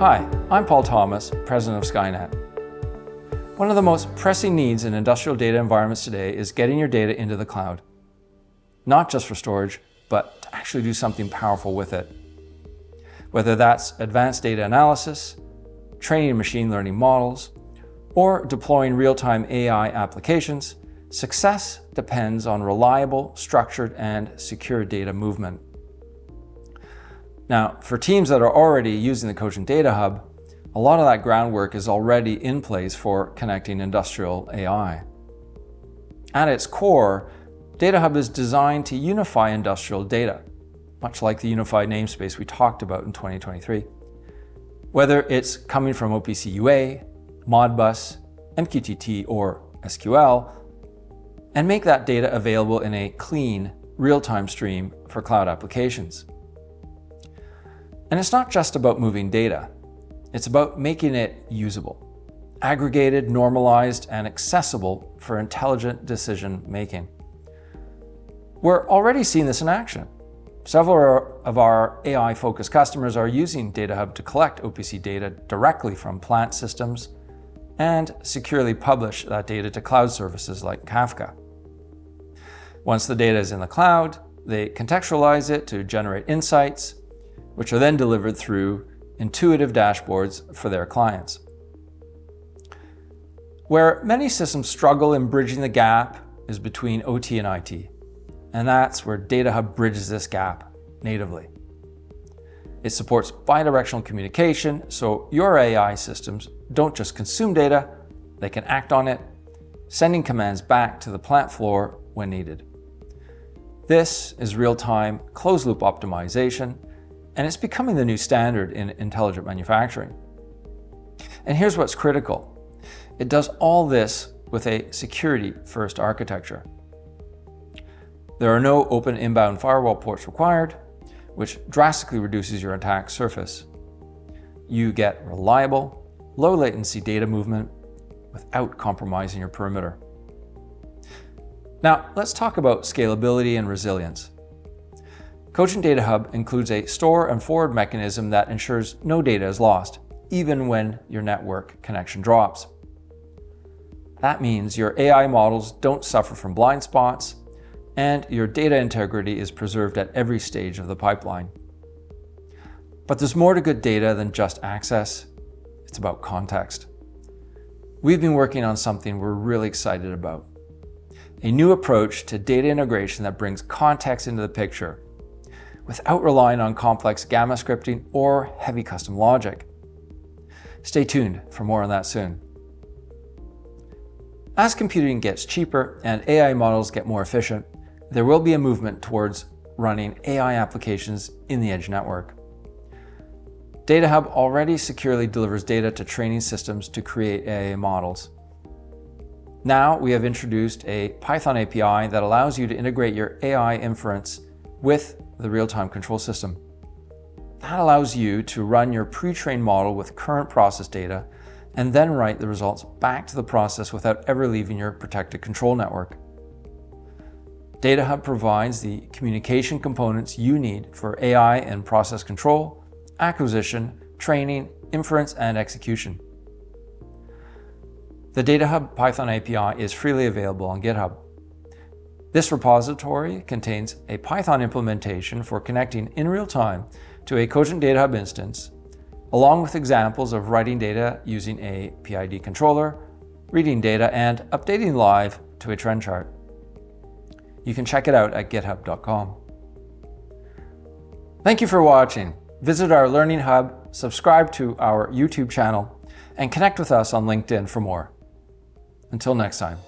Hi, I'm Paul Thomas, President of Skkynet. One of the most pressing needs in industrial data environments today is getting your data into the cloud. Not just for storage, but to actually do something powerful with it. Whether that's advanced data analysis, training machine learning models, or deploying real-time AI applications, success depends on reliable, structured, and secure data movement. Now, for teams that are already using the Cogent Data Hub, a lot of that groundwork is already in place for connecting industrial AI. At its core, Data Hub is designed to unify industrial data, much like the unified namespace we talked about in 2023. Whether it's coming from OPC UA, Modbus, MQTT, or SQL, and make that data available in a clean, real-time stream for cloud applications. And it's not just about moving data. It's about making it usable, aggregated, normalized, and accessible for intelligent decision making. We're already seeing this in action. Several of our AI-focused customers are using Data Hub to collect OPC data directly from plant systems and securely publish that data to cloud services like Kafka. Once the data is in the cloud, they contextualize it to generate insights, which are then delivered through intuitive dashboards for their clients. Where many systems struggle in bridging the gap is between OT and IT, and that's where Data Hub bridges this gap natively. It supports bidirectional communication, so your AI systems don't just consume data, they can act on it, sending commands back to the plant floor when needed. This is real-time, closed-loop optimization, and it's becoming the new standard in intelligent manufacturing. And here's what's critical. It does all this with a security-first architecture. There are no open inbound firewall ports required, which drastically reduces your attack surface. You get reliable, low-latency data movement without compromising your perimeter. Now, let's talk about scalability and resilience. Cogent Data Hub includes a store and forward mechanism that ensures no data is lost, even when your network connection drops. That means your AI models don't suffer from blind spots, and your data integrity is preserved at every stage of the pipeline. But there's more to good data than just access. It's about context. We've been working on something we're really excited about. A new approach to data integration that brings context into the picture without relying on complex gamma scripting or heavy custom logic. Stay tuned for more on that soon. As computing gets cheaper and AI models get more efficient, there will be a movement towards running AI applications in the edge network. Data Hub already securely delivers data to training systems to create AI models. Now we have introduced a Python API that allows you to integrate your AI inference with the real-time control system. That allows you to run your pre-trained model with current process data and then write the results back to the process without ever leaving your protected control network. Data Hub provides the communication components you need for AI and process control, acquisition, training, inference, and execution. The Data Hub Python API is freely available on GitHub. This repository contains a Python implementation for connecting in real time to a Cogent Data Hub instance, along with examples of writing data using a PID controller, reading data, and updating live to a trend chart. You can check it out at github.com. Thank you for watching. Visit our Learning Hub, subscribe to our YouTube channel, and connect with us on LinkedIn for more. Until next time.